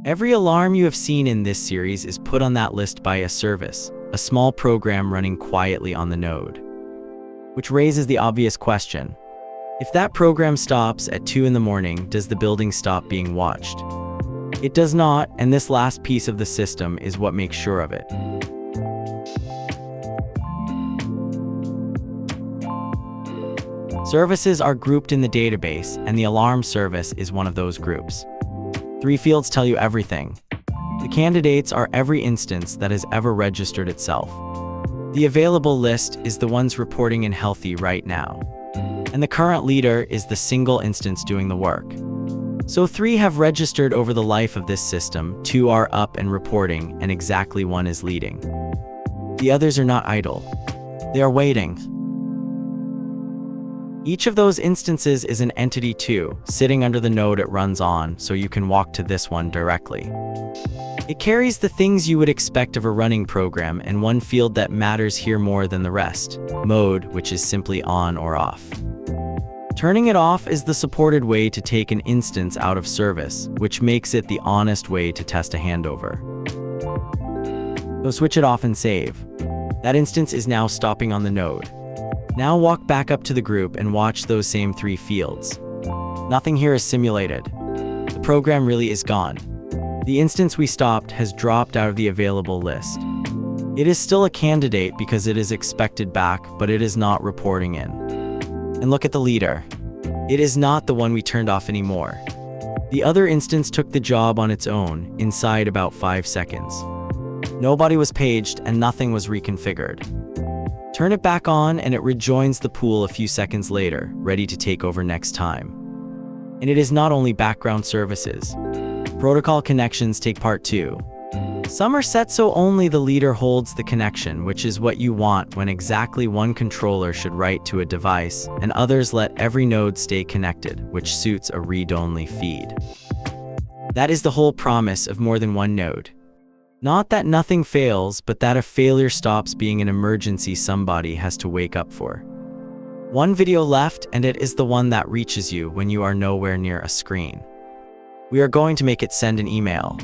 Every alarm you have seen in this series is put on that list by a service, a small program running quietly on the node. Which raises the obvious question. If that program stops at 2 in the morning, does the building stop being watched? It does not, and this last piece of the system is what makes sure of it. Services are grouped in the database, and the alarm service is one of those groups. 3 fields tell you everything. The candidates are every instance that has ever registered itself. The available list is the ones reporting in healthy right now. And the current leader is the single instance doing the work. So 3 have registered over the life of this system, 2 are up and reporting, and exactly 1 is leading. The others are not idle. They are waiting. Each of those instances is an entity too, sitting under the node it runs on, so you can walk to this one directly. It carries the things you would expect of a running program, and one field that matters here more than the rest: mode, which is simply on or off. Turning it off is the supported way to take an instance out of service, which makes it the honest way to test a handover. So switch it off and save. That instance is now stopping on the node. Now walk back up to the group and watch those same 3 fields. Nothing here is simulated. The program really is gone. The instance we stopped has dropped out of the available list. It is still a candidate because it is expected back, but it is not reporting in. And look at the leader. It is not the one we turned off anymore. The other instance took the job on its own, inside about 5 seconds. Nobody was paged and nothing was reconfigured. Turn it back on and it rejoins the pool a few seconds later, ready to take over next time. And it is not only background services. Protocol connections take part too. Some are set so only the leader holds the connection, which is what you want when exactly one controller should write to a device, and others let every node stay connected, which suits a read-only feed. That is the whole promise of more than one node. Not that nothing fails, but that a failure stops being an emergency somebody has to wake up for. One video left, and it is the one that reaches you when you are nowhere near a screen. We are going to make it send an email.